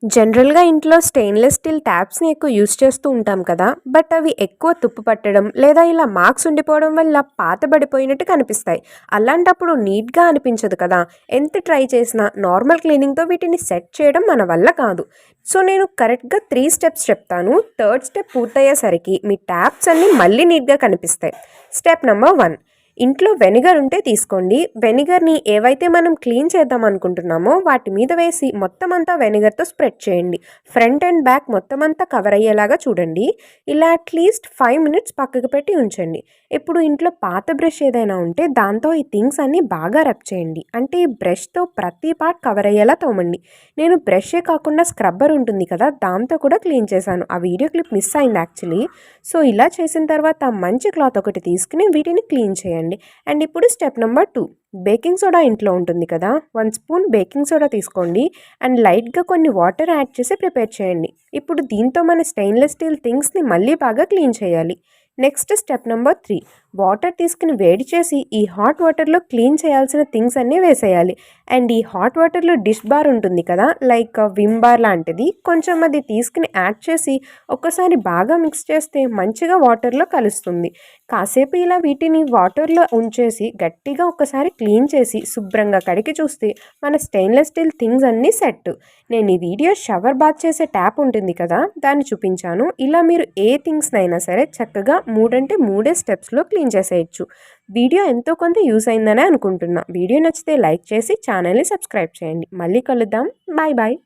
జనరల్‌గా ఇంట్లో stainless steel ట్యాప్స్‌ని ఎక్కువ యూజ్ చేస్తూ ఉంటాం కదా! బట్ అవి ఎక్కువ తుప్పు పట్టడం లేదా ఇలా మార్క్స్ ఉండిపోవడం వల్ల పాతబడిపోయినట్టు కనిపిస్తాయి. అలాంటప్పుడు నీట్‌గా అనిపించదు కదా! ఎంత ట్రై చేసినా నార్మల్ క్లీనింగ్‌తో వీటిని సెట్ చేయడం మన వల్ల కాదు. సో నేను కరెక్ట్‌గా 3 స్టెప్స్ చెప్తాను. థర్డ్ స్టెప్ పూర్తయ్యేసరికి మీ ట్యాప్స్ అన్నీ మళ్ళీ నీట్‌గా కనిపిస్తాయి. స్టెప్ నంబర్ 1, ఇంట్లో వెనిగర్ ఉంటే తీసుకోండి. వెనిగర్‌ని ఏవైతే మనం క్లీన్ చేద్దాం అనుకుంటున్నామో వాటి మీద వేసి మొత్తం అంతా వెనిగర్‌తో స్ప్రెడ్ చేయండి. ఫ్రంట్ అండ్ బ్యాక్ మొత్తం అంతా కవర్ అయ్యేలాగా చూడండి. ఇలా అట్లీస్ట్ 5 మినిట్స్ పక్కకు పెట్టి ఉంచండి. ఇప్పుడు ఇంట్లో పాత బ్రష్ ఏదైనా ఉంటే దాంతో ఈ థింగ్స్ అన్నీ బాగా రబ్ చేయండి. అంటే ఈ బ్రష్‌తో ప్రతి పార్ట్ కవర్ అయ్యేలా తోమండి. నేను బ్రషే కాకుండా స్క్రబ్బర్ ఉంటుంది కదా, దాంతో కూడా క్లీన్ చేశాను. ఆ వీడియో క్లిప్ మిస్ అయింది యాక్చువల్లీ. సో ఇలా చేసిన తర్వాత మంచి క్లాత్ ఒకటి తీసుకుని వీటిని క్లీన్ చేయండి. అండ్ ఇప్పుడు స్టెప్ నెంబర్ 2, బేకింగ్ సోడా ఇంట్లో ఉంటుంది కదా, 1 స్పూన్ బేకింగ్ సోడా తీసుకోండి అండ్ లైట్గా కొన్ని వాటర్ యాడ్ చేసి ప్రిపేర్ చేయండి. ఇప్పుడు దీంతో మన స్టెయిన్లెస్ స్టీల్ థింగ్స్ని మళ్ళీ బాగా క్లీన్ చేయాలి. నెక్స్ట్ స్టెప్ నెంబర్ 3, వాటర్ తీసుకుని వేడి చేసి ఈ హాట్ వాటర్లో క్లీన్ చేయాల్సిన థింగ్స్ అన్నీ వేసేయాలి. అండ్ ఈ హాట్ వాటర్లో డిష్ బార్ ఉంటుంది కదా, లైక్ విమ్ బార్ లాంటిది, కొంచెం అది తీసుకుని యాడ్ చేసి ఒక్కసారి బాగా మిక్స్ చేస్తే మంచిగా వాటర్లో కలుస్తుంది. కాసేపు ఇలా వీటిని వాటర్లో ఉంచేసి గట్టిగా ఒకసారి క్లీన్ చేసి శుభ్రంగా కడిగి చూస్తే మన స్టెయిన్లెస్ స్టీల్ థింగ్స్ అన్నీ సెట్. నేను ఈ వీడియో షవర్ బాత్ చేసే ట్యాప్ ఉంటుంది కదా దాన్ని చూపించాను. ఇలా మీరు ఏ థింగ్స్నైనా సరే చక్కగా 3 అంటే 3 స్టెప్స్లో క్లీన్ చేసేయచ్చు. వీడియో ఎంతో కొంత యూస్ అయిందనే అనుకుంటున్నా. వీడియో నచ్చితే లైక్ చేసి ఛానల్ని సబ్స్క్రైబ్ చేయండి. మళ్ళీ కలుద్దాం. Bye bye.